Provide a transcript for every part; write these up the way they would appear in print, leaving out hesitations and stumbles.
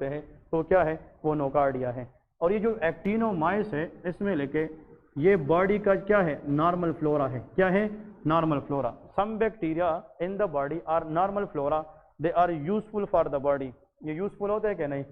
पे है तो क्या है, वो नोकार्डिया है। और ये जो एक्टिनोमाइस है इसमें लेके ये बॉडी का क्या है, नॉर्मल फ्लोरा है। क्या है, normal flora. Some bacteria in the body are normal flora, they are useful for the body. ये यूजफुल होते हैं कि नहीं।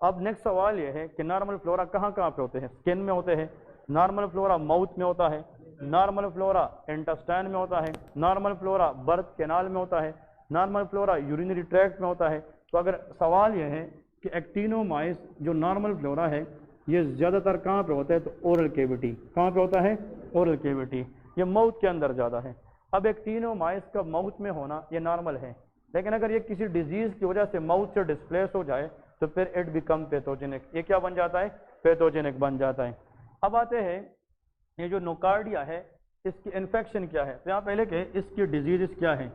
अब नेक्स्ट सवाल ये है कि नॉर्मल फ्लोरा कहाँ कहाँ पे होते हैं, स्किन में होते हैं, नॉर्मल फ्लोरा माउथ में होता है, नॉर्मल फ्लोरा इंटेस्टाइन में होता है, नॉर्मल फ्लोरा बर्थ कैनाल में होता है, नॉर्मल फ्लोरा यूरिनरी ट्रैक्ट में होता है। तो अगर सवाल यह है कि एक्टिनोमाइस जो नॉर्मल फ्लोरा है ये ज़्यादातर कहाँ पे होता है, तो ओरल केविटी। कहाँ पे होता है, ओरल केविटी। ये माउथ के अंदर ज़्यादा है। अब एक्टिनोमाइस का माउथ में होना ये नॉर्मल है, लेकिन अगर ये किसी डिजीज़ की वजह से माउथ से डिस्प्लेस हो जाए तो फिर इट बिकम पैथोजेनिक। ये क्या बन जाता है, पैथोजेनिक बन जाता है। अब आते हैं ये जो नोकार्डिया है इसकी इन्फेक्शन क्या है। तो यहाँ पहले के इसकी डिजीज़ क्या है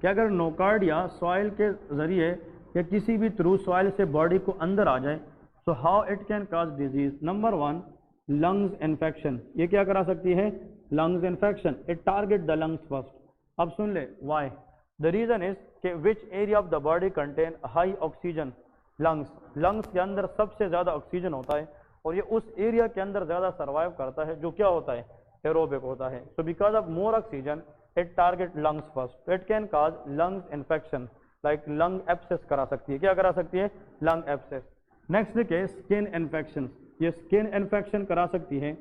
कि अगर नोकार्डिया सॉइल के ज़रिए या किसी भी थ्रू सॉइल से बॉडी को अंदर आ जाए तो how it can cause disease. Number 1 lungs infection. ये क्या करा सकती है, lungs infection. It target the lungs first. अब सुन ले वाई। द रीजन इज कि which area of the body contain high oxygen. Lungs, lungs के अंदर सबसे ज़्यादा ऑक्सीजन होता है और ये उस एरिया के अंदर ज़्यादा सर्वाइव करता है जो क्या होता है, एरोबिक होता है। So because of more oxygen it target lungs first. It can cause lungs infection like lung abscess करा सकती है। क्या करा सकती है, लंग एब्सेस। नेक्स्ट देखिए स्किन इन्फेक्शन। ये स्किन इन्फेक्शन करा सकती है।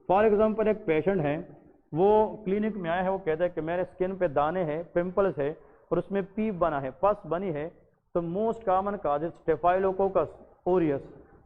फॉर एग्जांपल एक पेशेंट है, वो क्लिनिक में आया है, वो कहता है कि मेरे स्किन पे दाने हैं, पिंपल्स है और उसमें पीप बना है, पस बनी है। तो most common cause is staphylococcus Orius.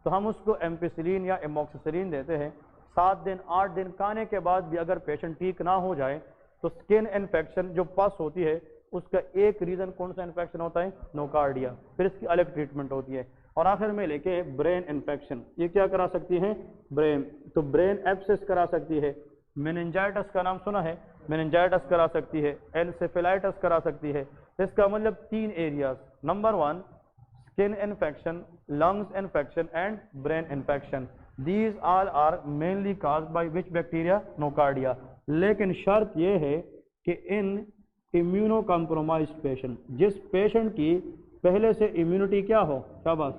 तो हम उसको एम्पिसिलिन या एमोक्सिसिलिन देते हैं। 7 दिन 8 दिन खाने के बाद भी अगर पेशेंट ठीक ना हो जाए तो स्किन इन्फेक्शन जो पस होती है उसका एक रीज़न कौन सा इन्फेक्शन होता है, नोकार्डिया। फिर इसकी अलग ट्रीटमेंट होती है। और आखिर में लेके ब्रेन इन्फेक्शन। ये क्या करा सकती है, ब्रेन। तो ब्रेन एब्सेस करा सकती है। मेनिंजाइटिस का नाम सुना है, मेनिंजाइटिस करा सकती है, एनसेफेलाइटिस करा सकती है। इसका मतलब 3 areas. Number 1 skin infection, lungs infection and brain infection. These all are mainly caused by which bacteria, nocardia. लेकिन शर्त यह है कि इन इम्यूनो कॉम्प्रोमाइज्ड पेशेंट, जिस पेशेंट की पहले से इम्यूनिटी क्या हो, शाबाश,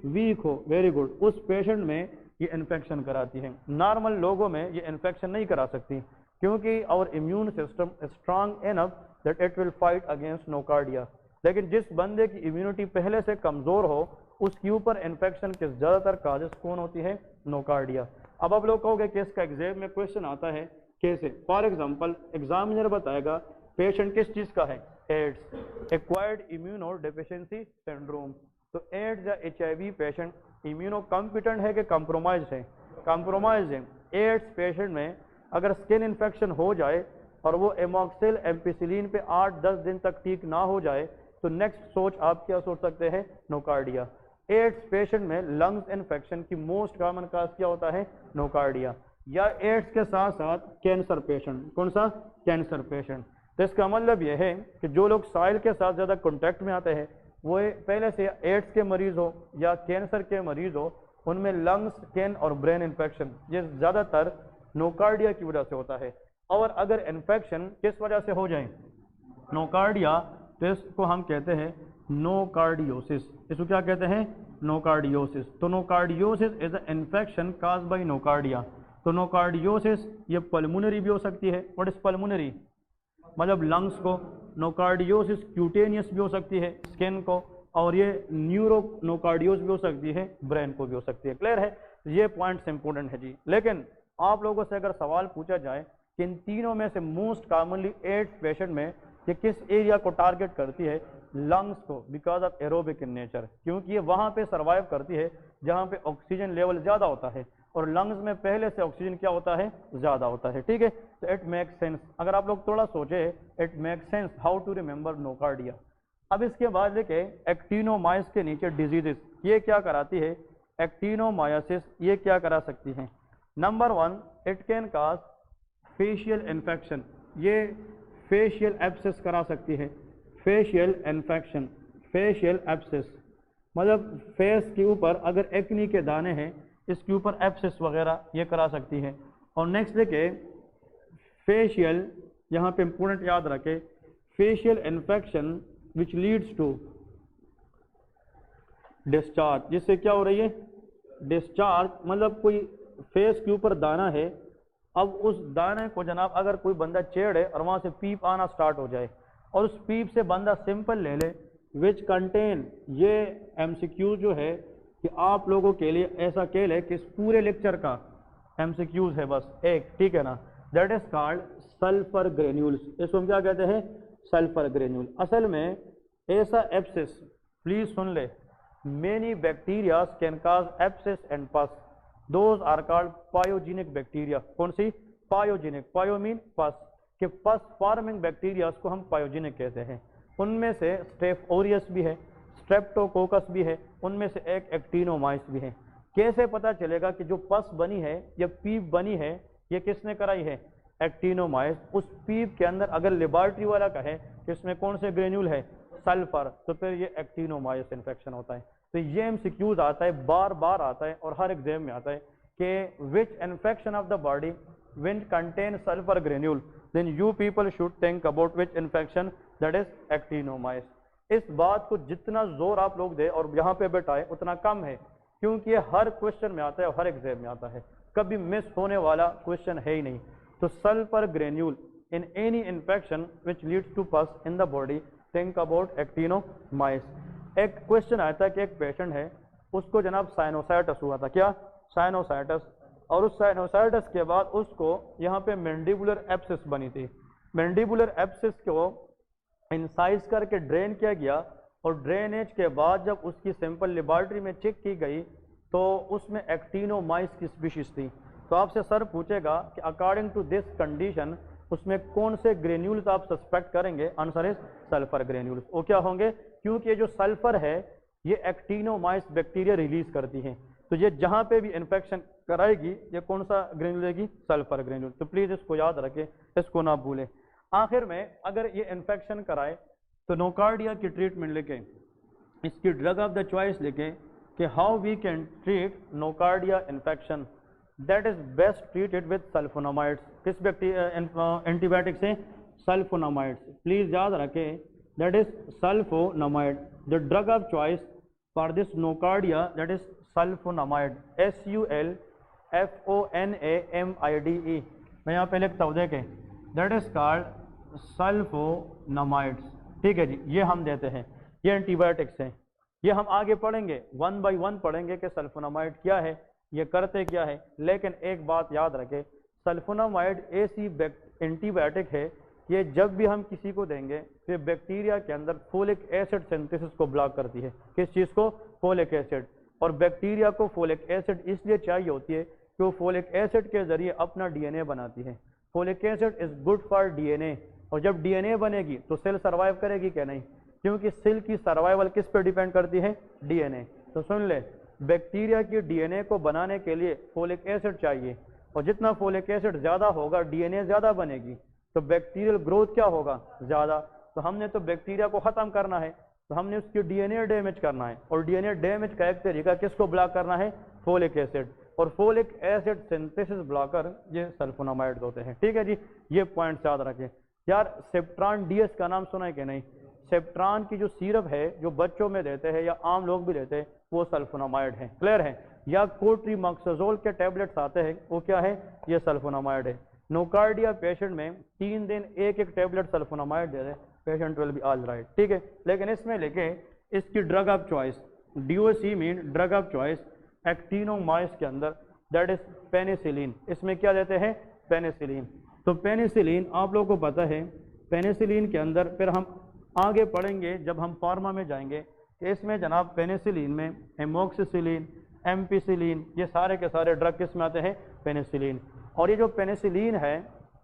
वीक हो, वेरी गुड, उस पेशेंट में ये इन्फेक्शन कराती है। नॉर्मल लोगों में ये इन्फेक्शन नहीं करा सकती क्योंकि our immune system strong enough that it will fight against nocardia. लेकिन जिस बंदे की इम्यूनिटी पहले से कमज़ोर हो उसके ऊपर इन्फेक्शन के ज़्यादातर काजेस कौन होती है, नोकार्डिया। अब आप लोग कहोगे कि इसका एग्जाम में क्वेश्चन आता है कैसे। फॉर एग्जाम्पल एग्जामिनर बताएगा पेशेंट किस चीज़ का है, AIDS, acquired immunodeficiency syndrome. तो एड्स या HIV पेशेंट इम्यूनो कॉम्पिटेंट है कि कॉम्प्रोमाइज है, कॉम्प्रोमाइज है। एड्स पेशेंट में अगर स्किन इन्फेक्शन हो जाए और वो एमॉक्सिल एम्पिसिलिन पे 8-10 दिन तक ठीक ना हो जाए तो नेक्स्ट सोच आप क्या सोच सकते हैं, नोकार्डिया। एड्स पेशेंट में लंग्स इन्फेक्शन की मोस्ट कॉमन काज क्या होता है, नोकार्डिया। या एड्स के साथ साथ कैंसर पेशेंट, कौन सा, कैंसर पेशेंट। तो इसका मतलब यह है कि जो लोग सॉइल के साथ ज़्यादा कॉन्टैक्ट में आते हैं वो पहले से एड्स के मरीज़ हो या कैंसर के मरीज़ हो, उनमें लंग्स, स्किन और ब्रेन इन्फेक्शन ये ज़्यादातर नोकार्डिया की वजह से होता है। और अगर इन्फेक्शन किस वजह से हो जाए, नोकार्डिया, तो इसको हम कहते हैं नोकार्डियोसिस। इसको क्या कहते हैं, नोकार्डियोसिस। तो nocardiosis is a infection caused by nocardia. तो नोकार्डियोसिस ये पल्मोनरी भी हो सकती है। व्हाट इज पल्मोनरी, मतलब लंग्स को। नोकार्डियोसिस क्यूटेनियस भी हो सकती है, स्किन को। और ये न्यूरो नोकार्डियोस भी हो सकती है, ब्रेन को भी हो सकती है। क्लियर है, ये पॉइंट्स इंपॉर्टेंट है जी। लेकिन आप लोगों से अगर सवाल पूछा जाए कि इन तीनों में से मोस्ट कॉमनली एड्स पेशेंट में ये किस एरिया को टारगेट करती है, लंग्स को, because of aerobic in nature, क्योंकि ये वहाँ पे सर्वाइव करती है जहाँ पे ऑक्सीजन लेवल ज़्यादा होता है और लंग्स में पहले से ऑक्सीजन क्या होता है, ज़्यादा होता है। ठीक है, तो इट मेक्स सेंस। अगर आप लोग थोड़ा सोचे, it makes sense how to remember nocardia. अब इसके बाद देखे एक्टिनोमाइस के नीचे डिजीजेस, ये क्या कराती है, एक्टिनोमाइसिस ये क्या करा सकती है। Number 1 it can cause facial infection. ये फेशियल एब्सेस करा सकती है। फेशियल इन्फेक्शन, फेशियल एब्सेस मतलब फेस के ऊपर अगर एक्नी के दाने हैं इसके ऊपर एब्सेस वगैरह ये करा सकती है। और नेक्स्ट देखे फेशियल, यहाँ पे इंपॉर्टेंट याद रखे, facial infection which leads to discharge, जिससे क्या हो रही है, डिस्चार्ज मतलब कोई फेस के ऊपर दाना है, अब उस दाने को जनाब अगर कोई बंदा छेड़े और वहां से पीप आना स्टार्ट हो जाए और उस पीप से बंदा सिंपल ले ले, विच कंटेन, ये एमसीक्यू जो है कि आप लोगों के लिए ऐसा खेल है कि इस पूरे लेक्चर का एमसीक्यूज है बस एक, ठीक है ना, that is called sulphur granules. इसको हम क्या कहते हैं, सल्फर ग्रेन्यूल। असल में ऐसा एब्सिस, प्लीज सुन ले, many bacteria can cause abscess and pus, those are called pyogenic bacteria. कौन सी, पायोजेनिक, पायो मीन पस, कि पस फॉर्मिंग बैक्टीरिया को हम पायोजेनिक कहते हैं। उनमें से स्ट्रेफ ओरियस भी है, स्ट्रेप्टोकोकस भी है, उनमें से एक एक्टिनोमाइस भी है। कैसे पता चलेगा कि जो पस बनी है या पीप बनी है ये किसने कराई है, एक्टिनोमाइस। उस पीप के अंदर अगर लेबॉर्ट्री वाला कहे कि इसमें कौन से ग्रेन्यूल है, सल्फर, तो फिर ये एक्टिनोमाइस इन्फेक्शन होता है। तो ये एमसीक्यूज आता है, बार बार आता है और हर एग्जाम में आता है कि which infection of the body which contain sulphur granule, then you people should think about which infection, that is actinomyces. इस बात को जितना जोर आप लोग दे और यहाँ पे बैठाए उतना कम है, क्योंकि ये हर क्वेश्चन में आता है और हर एग्जाम में आता है, कभी मिस होने वाला क्वेश्चन है ही नहीं। तो sulphur granule in any infection which leads to pus in the body, think about actinomyces. एक क्वेश्चन आया था कि एक पेशेंट है, उसको जनाब साइनोसाइटिस हुआ था, क्या, साइनोसाइटिस, और उस साइनोसाइटिस के बाद उसको यहाँ पे मैंडिबुलर एब्सिस बनी थी। मैंडिबुलर एब्सिस को इंसाइज करके ड्रेन किया गया और ड्रेनेज के बाद जब उसकी सैंपल लेबॉर्ट्री में चेक की गई तो उसमें एक्टिनोमाइस की स्पीशीज थी। तो आपसे सर पूछेगा कि अकॉर्डिंग टू दिस कंडीशन उसमें कौन से ग्रेन्यूल्स आप सस्पेक्ट करेंगे, आंसर इज सल्फर ग्रेन्यूल्स। वो क्या होंगे, क्योंकि ये जो सल्फर है ये एक्टिनोमाइस बैक्टीरिया रिलीज करती है, तो ये जहां पे भी इन्फेक्शन कराएगी ये कौन सा ग्रेन्यूल देगी, सल्फर ग्रेन्यूल। तो प्लीज इसको याद रखें, इसको ना भूलें। आखिर में अगर ये इन्फेक्शन कराए तो नोकार्डिया की ट्रीटमेंट लेके, इसकी ड्रग ऑफ द चॉइस लेके कि how we can treat nocardia infection, that is best treated with sulphonamides. किस एंटीबायोटिक से, सल्फोनामाइड्स। प्लीज याद रखें, that is sulphonamide. The drug of choice for this nocardia that is sulphonamide, SULFONAMIDE। मैं यहाँ पे लिखता हूँ, देखें, दैट इज कॉल्ड सल्फोनामाइड्स, ठीक है जी, ये हम देते हैं, ये एंटीबायोटिक्स हैं। ये हम आगे पढ़ेंगे, 1 बाय 1 पढ़ेंगे कि सल्फोनामाइड क्या है, ये करते क्या है। लेकिन एक बात याद रखें, सल्फोनामाइड ऐसी एंटीबायोटिक है कि जब भी हम किसी को देंगे तो बैक्टीरिया के अंदर फोलिक एसिड सिंथेसिस को ब्लॉक करती है। किस चीज़ को, फोलिक एसिड। और बैक्टीरिया को फोलिक एसिड इसलिए चाहिए होती है कि वो फोलिक एसिड के जरिए अपना डीएनए बनाती है। Folic acid is good for DNA, और जब डीएनए बनेगी तो सेल सर्वाइव करेगी क्या, नहीं, क्योंकि सेल की सर्वाइवल किस पे डिपेंड करती है, डीएनए। तो सुन ले, बैक्टीरिया की डीएनए को बनाने के लिए फोलिक एसिड चाहिए, और जितना फोलिक एसिड ज़्यादा होगा डीएनए ज़्यादा बनेगी, तो बैक्टीरियल ग्रोथ क्या होगा, ज़्यादा। तो हमने तो बैक्टीरिया को ख़त्म करना है, तो हमने उसकी डीएनए डैमेज करना है, और डीएनए डैमेज का एक तरीका किसको ब्लॉक करना है, फोलिक एसिड। और फोलिक एसिड सिंथेसिस ब्लॉकर ये सल्फोनामाइड्स होते हैं, ठीक है जी, ये पॉइंट्स याद रखें। यार सेप्ट्रान डीएस का नाम सुना है कि नहीं, सेप्ट्रान की जो सिरप है जो बच्चों में देते हैं या आम लोग भी लेते हैं वो सल्फोनामाइड है, क्लियर है। या कोट्रीमॉक्सोजोल के टैबलेट्स आते हैं वो क्या है, ये सल्फोनामाइड है। नोकार्डिया पेशेंट में 3 दिन एक टैबलेट सल्फोनामाइड दे दें, patient will be all right, ठीक है। लेकिन इसमें लेके इसकी drug of choice, DOC mean drug of choice, actinomyces के अंदर दैट इज पेनिसिलिन। इसमें क्या देते हैं, पेनिसिलिन। तो पेनिसिलिन आप लोगों को पता है, पेनिसिलिन के अंदर फिर हम आगे पढ़ेंगे जब हम फार्मा में जाएंगे कि इसमें जनाब पेनिसिलिन में एमोक्सिसिलिन, एम्पिसिलिन, ये सारे के सारे ड्रग किस में आते हैं, पेनिसिलिन। और ये जो पेनिसिलिन है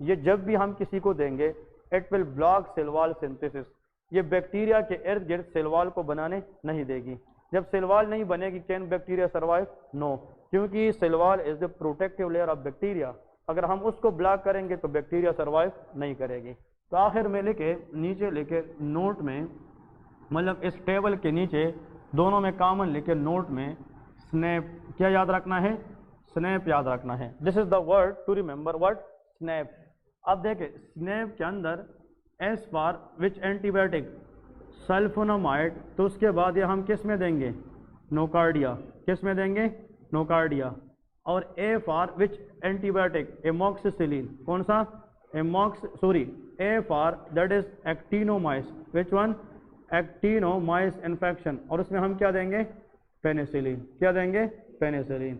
ये जब भी हम किसी को देंगे it will block cell wall synthesis, ये बैक्टीरिया के इर्द गिर्द सेल वॉल को बनाने नहीं देगी। जब सेल वॉल नहीं बनेगी कैन बैक्टीरिया सर्वाइव, नो, क्योंकि cell wall is the protective layer of bacteria. अगर हम उसको ब्लॉक करेंगे तो बैक्टीरिया सर्वाइव नहीं करेगी। तो आखिर में लेके नीचे लेके नोट में, मतलब इस टेबल के नीचे दोनों में कॉमन लेके नोट में स्नैप क्या याद रखना है, स्नैप याद रखना है। This is the word to remember, word snap. अब देखें स्नैप के अंदर S for which antibiotic, sulphonamide, तो उसके बाद ये हम किस में देंगे, नोकार्डिया, किस में देंगे, नोकार्डिया। और a for which antibiotic, amoxicillin, कौन सा, a for that is actinomyces, which one, actinomyces infection, और उसमें हम क्या देंगे, पेनिसिलिन, क्या देंगे, पेनिसिलिन।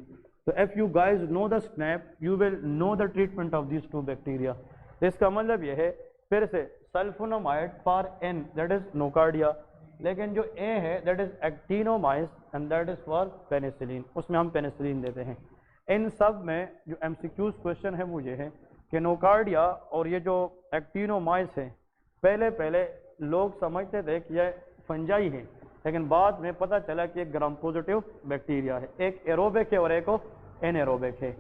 तो if you guys know the snap you will know the treatment of this two bacteria. इसका मतलब यह है, फिर से sulphonamide for an that is nocardia, लेकिन जो ए है that is actinomyces and that is for penicillin, उसमें हम पेनिसिलिन देते हैं। इन सब में जो एमसीक्यूज क्वेश्चन है वो ये है कि नोकार्डिया और ये जो एक्टिनोमाइस है, पहले लोग समझते थे कि यह फंजाई है, लेकिन बाद में पता चला कि एक ग्राम पॉजिटिव बैक्टीरिया है, एक एरोबिक है और एक एनएरोबिक है।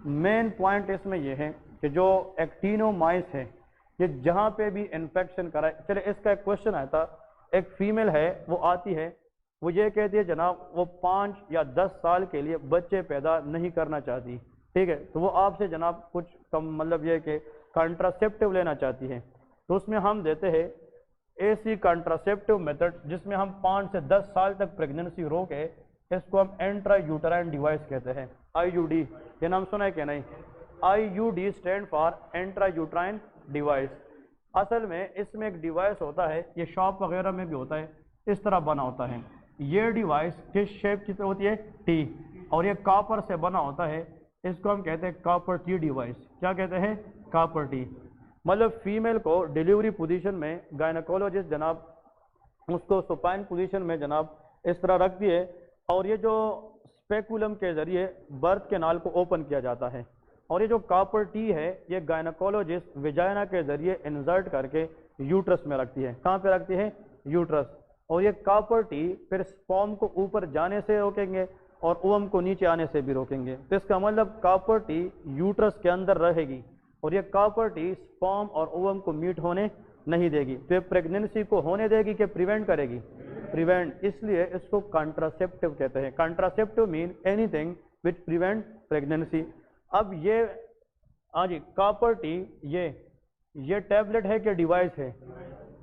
मेन पॉइंट इसमें यह है कि जो एक्टिनोमाइस है ये जहाँ पे भी इन्फेक्शन कराए, चले इसका एक क्वेश्चन आया था, एक फीमेल है वो आती है, वो ये कहती है जनाब वो 5 या 10 साल के लिए बच्चे पैदा नहीं करना चाहती, ठीक है, तो वो आपसे जनाब कुछ कम मतलब ये कि कॉन्ट्रासेप्टिव लेना चाहती है, तो उसमें हम देते हैं ऐसी कॉन्ट्रासेप्टिव मेथड जिसमें हम 5 से 10 साल तक प्रेगनेंसी रोके, इसको हम एंट्रा यूटराइन डिवाइस कहते हैं, IUD, ये नाम सुना है क्या नहीं, IUD stand for intra uterine device. असल में इसमें एक डिवाइस होता है, ये शॉप वगैरह में भी होता है, इस तरह बना होता है, ये डिवाइस किस शेप की होती है, टी, और ये कॉपर से बना होता है, इसको हम कहते हैं कॉपर टी डिवाइस, क्या कहते हैं, कॉपर टी। मतलब फीमेल को डिलीवरी पोजीशन में गायनेकोलॉजिस्ट जनाब उसको सुपाइन पोजीशन में जनाब इस तरह रखती है, और ये जो स्पेकुलम के जरिए बर्थ कैनाल को ओपन किया जाता है, और ये जो कॉपर टी है ये गायनेकोलॉजिस्ट विजाइना के जरिए इंसर्ट करके यूट्रस में रखती है, कहाँ पे रखती है, यूट्रस, और ये कॉपर टी फिर स्पर्म को ऊपर जाने से रोकेंगे और ओवम को नीचे आने से भी रोकेंगे। तो इसका मतलब कॉपर टी यूट्रस के अंदर रहेगी और ये कॉपर टी स्पर्म और ओवम को मीट होने नहीं देगी, तो ये प्रेगनेंसी को होने देगी कि प्रिवेंट करेगी, प्रिवेंट, इसलिए इसको कॉन्ट्रासेप्टिव कहते हैं। Contraceptive mean anything which prevent pregnancy. अब ये आज कॉपर टी ये टैबलेट है कि डिवाइस है,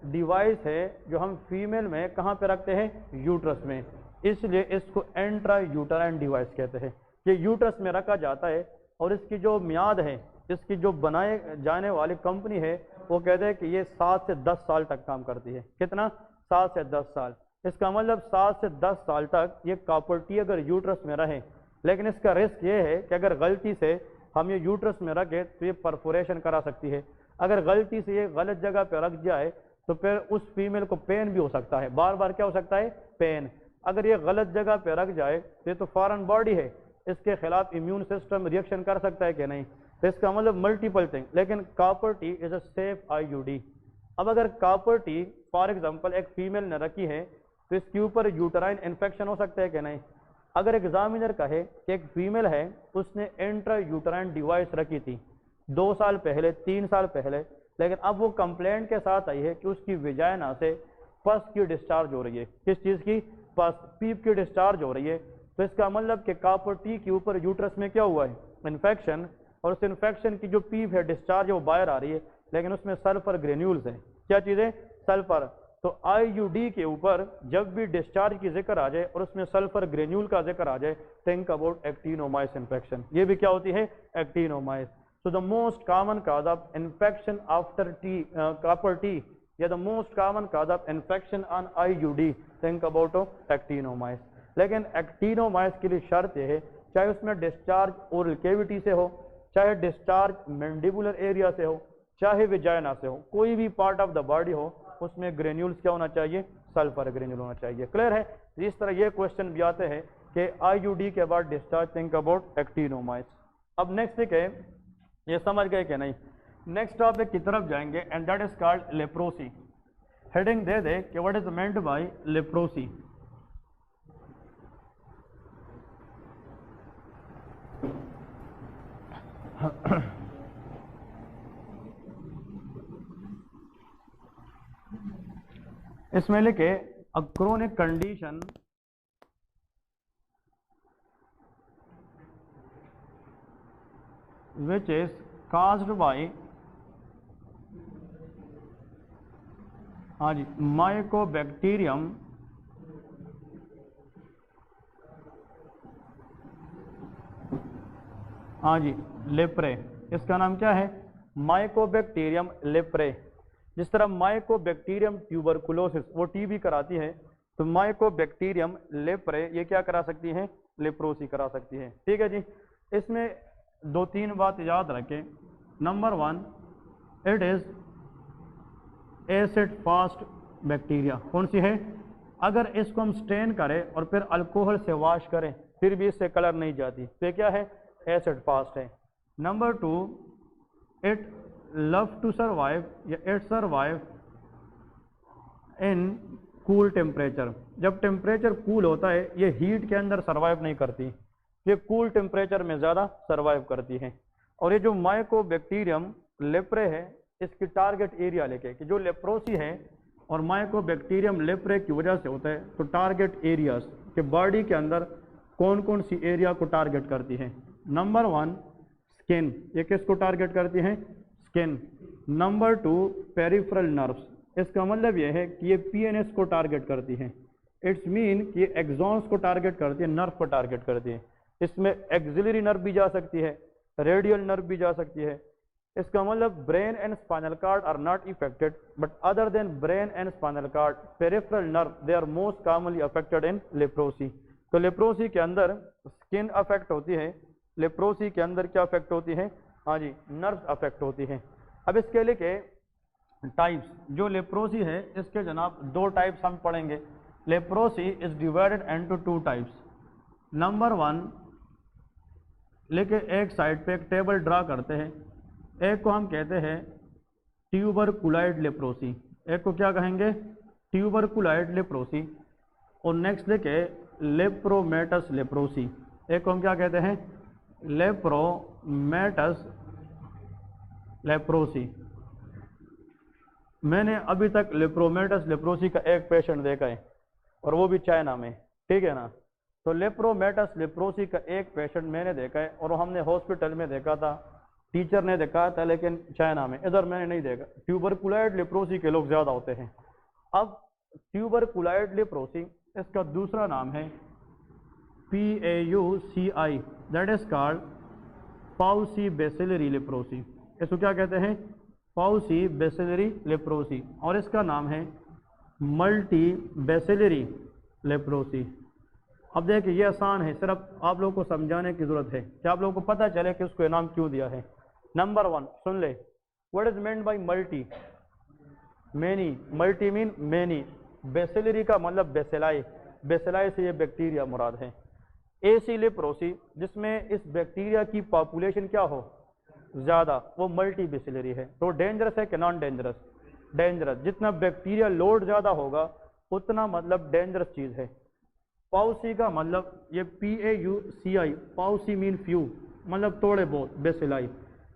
डिवाइस है जो हम फीमेल में कहाँ पे रखते हैं, यूट्रस में, इसलिए इसको एंट्रा यूटराइन डिवाइस कहते हैं। ये यूट्रस में रखा जाता है और इसकी जो मियाद है, इसकी जो बनाए जाने वाली कंपनी है वो कहते हैं कि ये 7 से 10 साल तक काम करती है, कितना, 7 से 10 साल। इसका मतलब 7 से 10 साल तक ये कॉपर टी अगर यूट्रस में रहे, लेकिन इसका रिस्क ये है कि अगर गलती से हम ये यूट्रस में रखें तो ये परफोरेशन करा सकती है, अगर गलती से ये गलत जगह पर रख जाए तो फिर उस फीमेल को पेन भी हो सकता है, बार बार क्या हो सकता है, पेन। अगर ये गलत जगह पे रख जाए तो ये तो फॉरेन बॉडी है, इसके खिलाफ इम्यून सिस्टम रिएक्शन कर सकता है कि नहीं, तो इसका मतलब मल्टीपल थिंग। लेकिन copper T is a safe IUD। अब अगर कॉपर टी फॉर एग्जांपल एक फीमेल ने रखी है तो इसके ऊपर यूटराइन इन्फेक्शन हो सकता है कि नहीं। अगर एग्जामिनर कहे कि एक फीमेल है उसने एंट्रा यूटराइन डिवाइस रखी थी 2 साल पहले, 3 साल पहले, लेकिन अब वो कंप्लेंट के साथ आई है कि उसकी विजाइना से पस की डिस्चार्ज हो रही है, किस चीज़ की, पस, पीप की डिस्चार्ज हो रही है, तो इसका मतलब कि कॉपर टी के ऊपर यूट्रस में क्या हुआ है, इन्फेक्शन, और उस इन्फेक्शन की जो पीप है, डिस्चार्ज है, वो बाहर आ रही है, लेकिन उसमें सल्फर ग्रेन्यूल्स है, क्या चीज़ है, सल्फर। तो IUD के ऊपर जब भी डिस्चार्ज की जिक्र आ जाए और उसमें सल्फर ग्रेन्यूल का जिक्र आ जाए, थिंक अबाउट एक्टिनोमाइस इन्फेक्शन, ये भी क्या होती है, एक्टिनोमाइस। So the most common cause of infection after copper tea, yeah, the most common cause of infection on IUD, think about actinomyces। लेकिन एक्टिनोमाइस के लिए शर्त यह है, चाहे उसमें डिस्चार्ज ओरल कैविटी से हो, चाहे डिस्चार्ज मैंडिबुलर एरिया से हो, चाहे विजाइना से हो, कोई भी पार्ट ऑफ द बॉडी हो, उसमें ग्रेन्यूल्स क्या होना चाहिए, सल्फर ग्रेन्यूल होना चाहिए। क्लियर है। इस तरह ये क्वेश्चन भी आते हैं कि IUD के बाद डिस्चार्ज, थिंक अबाउट एक्टिनोमाइस। अब नेक्स्ट है, ये समझ गए कि नहीं। नेक्स्ट टॉपिक की तरफ जाएंगे and that is called leprosy. Heading दे दे कि what is meant by leprosy. इसमें लिखे a chronic condition which is caused by हाँ जी माइकोबैक्टीरियम हाँ जी, लेप्रे, इसका नाम क्या है? Mycobacterium leprae. जिस तरह माइकोबैक्टीरियम ट्यूबरकुलोसिस वो टीबी कराती है, तो माइकोबैक्टीरियम लेप्रे ये क्या करा सकती है? लेप्रोसी करा सकती है। ठीक है जी। इसमें दो तीन बात याद रखें। Number 1, it is acid fast bacteria. कौन सी है? अगर इसको हम स्ट्रेन करें और फिर अल्कोहल से वॉश करें फिर भी इससे कलर नहीं जाती, तो क्या है? एसिड फास्ट है। Number 2, it love to survive या it survive in cool temperature. जब टेम्परेचर कूल होता है ये हीट के अंदर सर्वाइव नहीं करती, ये कूल टेम्परेचर में ज़्यादा सर्वाइव करती है। और ये जो माइकोबैक्टीरियम लेप्रे है इसकी टारगेट एरिया लेके कि जो लेप्रोसी है और माइकोबैक्टीरियम लेप्रे की वजह से होता है, तो टारगेट एरियाज के बॉडी के अंदर कौन कौन सी एरिया को टारगेट करती है? नंबर 1, स्किन, ये किसको टारगेट करती है? स्किन। नंबर 2, पेरिफेरल नर्व्स, इसका मतलब यह है कि ये पीएनएस को टारगेट करती है। इट्स मीन कि ये एक्सॉन्स को टारगेट करती है, नर्व को टारगेट करती है। इसमें एक्सिलरी नर्व भी जा सकती है, रेडियल नर्व भी जा सकती है। इसका मतलब brain and spinal cord are not affected, but other than brain and spinal cord, peripheral nerve they are most commonly affected in leprosy. तो लेप्रोसी के अंदर स्किन अफेक्ट होती है, लेप्रोसी के अंदर क्या अफेक्ट होती है? हाँ जी, नर्व अफेक्ट होती है। अब इसके लिए टाइप्स, जो लेप्रोसी है इसके जनाब दो टाइप्स हम पढ़ेंगे। Leprosy is divided into 2 types. Number 1, लेके एक साइड पे एक टेबल ड्रा करते हैं, एक को हम कहते हैं ट्यूबरकुलाइड लेप्रोसी, एक को क्या कहेंगे? ट्यूबरकुलाइड लेप्रोसी। और नेक्स्ट लेके लेप्रोमेटस लेप्रोसी, एक को हम क्या कहते हैं? लेप्रोमेटस लेप्रोसी। मैंने अभी तक लेप्रोमेटस लेप्रोसी का एक पेशेंट देखा है और वो भी चाइना में, ठीक है ना। तो लेप्रोमेटस लेप्रोसी का एक पेशेंट मैंने देखा है और हमने हॉस्पिटल में देखा था, टीचर ने देखा था, लेकिन चाइना में, इधर मैंने नहीं देखा। ट्यूबरकुलाइड लेप्रोसी के लोग ज़्यादा होते हैं। अब ट्यूबरकुलाइड लेप्रोसी, इसका दूसरा नाम है PAUCI, that is called pauci bacillary leprosy. इसको क्या कहते हैं? Pauci bacillary leprosy. और इसका नाम है मल्टी बेसिलरी लेप्रोसी। अब देखिए ये आसान है, सिर्फ आप लोगों को समझाने की जरूरत है कि आप लोगों को पता चले कि उसको नाम क्यों दिया है। नंबर 1 सुन ले, what is meant bye multi? Many, multi mean many. Bacillary का मतलब बेसिलाई, बेसिलाई से ये बैक्टीरिया मुराद है। एसी लेप्रोसी, जिसमें इस बैक्टीरिया की पॉपुलेशन क्या हो? ज़्यादा, वो मल्टी बेसिलरी है। तो डेंजरस है कि नॉन डेंजरस? डेंजरस। जितना बैक्टीरिया लोड ज़्यादा होगा उतना मतलब डेंजरस चीज़ है। पाउसी का मतलब ये PAUCI, पाउसी मीन फ्यू, मतलब थोड़े बहुत, बेसिलाई।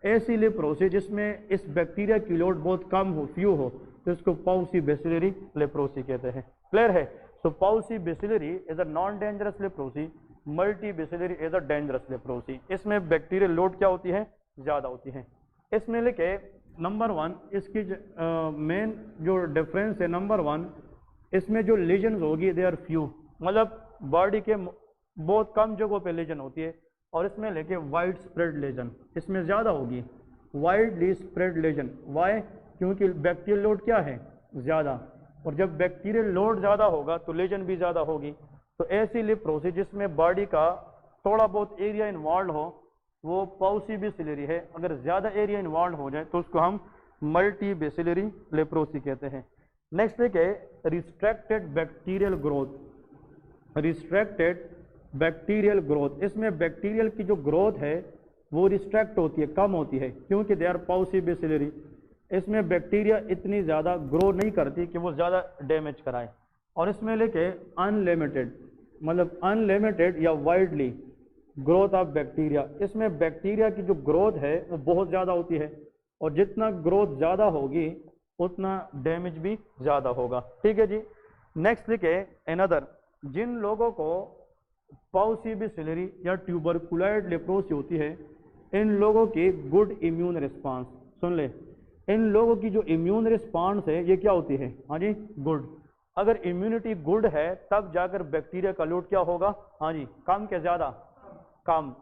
ऐसी लेप्रोसी जिसमें इस बैक्टीरिया की लोड बहुत कम हो, फ्यू हो, तो इसको पाउसी बेसिलरी लेप्रोसी कहते हैं। क्लियर है? So pauci bacillary is a non dangerous leprosy, multi bacillary is a dangerous leprosy. इसमें बैक्टीरियल लोड क्या होती है? ज़्यादा होती है। इसमें लेके नंबर 1 इसकी मेन जो डिफरेंस है, नंबर 1 इसमें जो लीजन्स होगी दे आर फ्यू, मतलब बॉडी के बहुत कम जगहों पे लीजन होती है। और इसमें लेके वाइड स्प्रेड लीजन इसमें ज़्यादा होगी, वाइडली स्प्रेड लीजन। वाई? क्योंकि बैक्टीरियल लोड क्या है? ज़्यादा। और जब बैक्टीरियल लोड ज़्यादा होगा तो लीजन भी ज़्यादा होगी। तो ऐसी लेप्रोसी जिसमें बॉडी का थोड़ा बहुत एरिया इन्वॉल्व हो वो पाउसी बेसिलरी है। अगर ज़्यादा एरिया इन्वॉल्व हो जाए तो उसको हम मल्टी बेसिलरी लेप्रोसी कहते हैं। नेक्स्ट देखिए restricted bacterial growth. Restricted bacterial growth, इसमें बैक्टीरियल की जो ग्रोथ है वो रिस्ट्रिक्ट होती है, कम होती है, क्योंकि दे आर पाउसी बेसिलरी। इसमें बैक्टीरिया इतनी ज़्यादा ग्रो नहीं करती कि वो ज़्यादा डैमेज कराए। और इसमें लेके अनलिमिटेड, मतलब अनलिमिटेड या वाइडली ग्रोथ ऑफ बैक्टीरिया, इसमें बैक्टीरिया की जो ग्रोथ है वो बहुत ज़्यादा होती है और जितना ग्रोथ ज़्यादा होगी उतना डैमेज भी ज़्यादा होगा। ठीक है जी। नेक्स्ट लिखे अनदर, जिन लोगों को पाउसी बेसिलरी या ट्यूबरकुलाइड लेप्रोसी होती है इन लोगों की गुड इम्यून रिस्पांस, सुन ले, इन लोगों की जो इम्यून रिस्पांस है ये क्या होती है? हाँ जी, गुड। अगर इम्यूनिटी गुड है तब जाकर बैक्टीरिया का लोड क्या होगा? हाँ जी, कम के ज़्यादा? कम।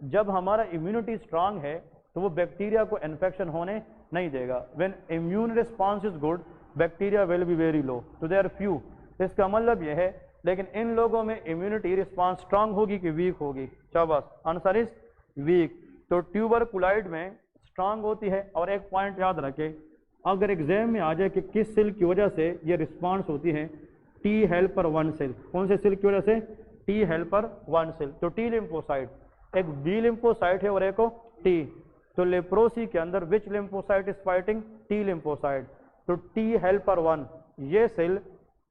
जब हमारा इम्यूनिटी स्ट्रांग है तो वो बैक्टीरिया को इन्फेक्शन होने नहीं देगा। When immune response is good bacteria will be very low, तो दे आर फ्यू। इसका मतलब यह है, लेकिन इन लोगों में इम्यूनिटी रिस्पांस स्ट्रांग होगी कि वीक होगी? शाबाश, आंसर इज वीक। तो ट्यूबरकुलाइड में स्ट्रांग होती है। और एक पॉइंट याद रखें, अगर एग्जाम में आ जाए कि किस सेल की वजह से ये रिस्पांस होती है, टी हेल्पर 1 सेल। कौन से सेल की वजह से? T helper 1 cell. तो टी लिम्फोसाइट, एक बी लिम्फोसाइट है और एक टी। तो लेप्रोसी के अंदर which lymphocyte is fighting? T lymphocyte. तो टी हेल्पर 1 ये सेल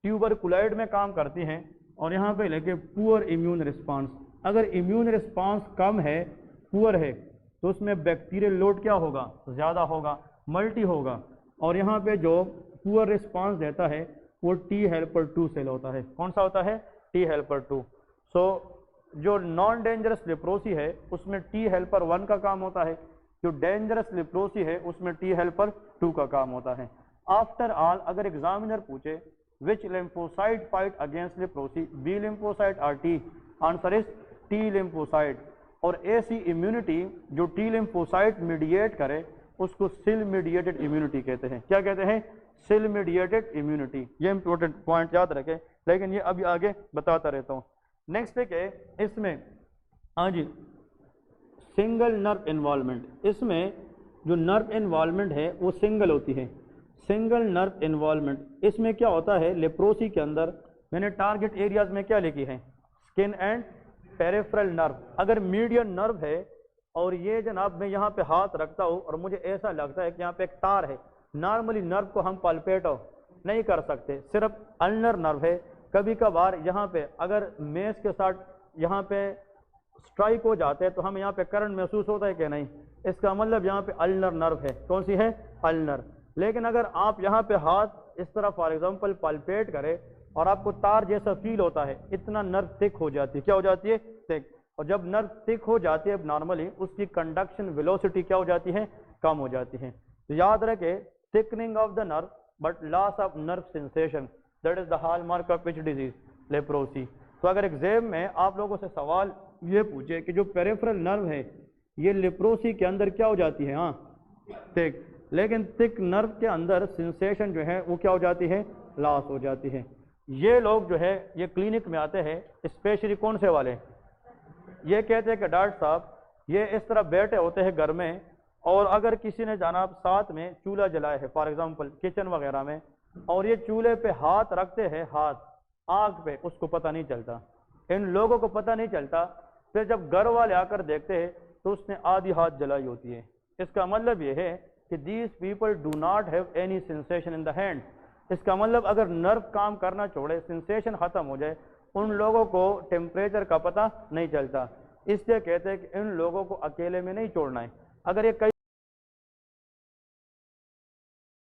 ट्यूबरकुलाइड में काम करती हैं। और यहाँ पे लेके पुअर इम्यून रिस्पांस, अगर इम्यून रिस्पांस कम है, पुअर है, तो उसमें बैक्टीरियल लोड क्या होगा? ज़्यादा होगा, मल्टी होगा। और यहाँ पे जो पुअर रिस्पांस देता है वो टी हेल्पर 2 सेल होता है। कौन सा होता है? T helper 2। सो जो नॉन डेंजरस लेप्रोसी है उसमें टी हेल्पर 1 का काम होता है, जो डेंजरस लेप्रोसी है उसमें टी हेल्पर 2 का काम होता है। आफ्टर ऑल, अगर एग्जामिनर पूछे which lymphocyte fight against leprosy, B lymphocyte और T, answer is T lymphocyte. और ऐसी इम्यूनिटी जो टी लिम्फोसाइट मीडिएट करे उसको सेल मीडिएटेड इम्यूनिटी कहते हैं। क्या कहते हैं? Cell mediated immunity. ये इंपॉर्टेंट पॉइंट याद रखें, लेकिन ये अभी आगे बताता रहता हूँ। नेक्स्ट है इसमें, हाँ जी, सिंगल नर्व इन्वॉल्वमेंट। इसमें जो नर्व इन्वॉल्वमेंट है वो सिंगल होती है, सिंगल नर्व इन्वॉल्वमेंट। इसमें क्या होता है, लेप्रोसी के अंदर मैंने टारगेट एरियाज में क्या लिखी है? Skin and peripheral nerve. अगर मीडियन नर्व है और ये जनाब मैं यहाँ पे हाथ रखता हूँ और मुझे ऐसा लगता है कि यहाँ पे एक तार है, नॉर्मली नर्व को हम पल्पेट नहीं कर सकते, सिर्फ अल्नर नर्व है। कभी कभार यहाँ पे अगर मेस के साथ यहाँ पे स्ट्राइक हो जाते हैं तो हम यहाँ पे करंट महसूस होता है कि नहीं? इसका मतलब यहाँ पे अल्नर नर्व है। कौन सी है? अल्नर। लेकिन अगर आप यहाँ पे हाथ इस तरह फॉर एग्जांपल पल्पेट करें और आपको तार जैसा फील होता है, इतना नर्व थिक हो जाती है। क्या हो जाती है? थिक। और जब नर्व थिक हो जाती है नॉर्मली, उसकी कंडक्शन वेलोसिटी क्या हो जाती है? कम हो जाती है। तो याद रखे, thickening of the nerve but loss of nerve sensation, that is the hallmark of which disease? Leprosy. तो अगर एग्जाम में आप लोगों से सवाल ये पूछे कि जो पेरिफेरल नर्व है ये लेप्रोसी के अंदर क्या हो जाती है? हाँ, थिक। लेकिन थिक नर्व के अंदर सेंसेशन जो है वो क्या हो जाती है? लॉस हो जाती है। ये लोग जो है ये क्लिनिक में आते हैं, स्पेशली कौन से वाले? ये कहते हैं कि डॉक्टर साहब ये इस तरह बैठे होते हैं घर में, और अगर किसी ने जाना साथ में चूल्हा जलाया है फॉर एग्जांपल किचन वगैरह में, और ये चूल्हे पे हाथ रखते हैं, हाथ आग पे, उसको पता नहीं चलता, इन लोगों को पता नहीं चलता। फिर जब घर वाले आकर देखते हैं तो उसने आधी हाथ जलाई होती है। इसका मतलब ये है कि these people do not have any sensation in the hand. इसका मतलब अगर नर्व काम करना छोड़े, सेंसेशन खत्म हो जाए, उन लोगों को टेम्परेचर का पता नहीं चलता। इसलिए कहते हैं कि इन लोगों को अकेले में नहीं छोड़ना है। अगर ये कई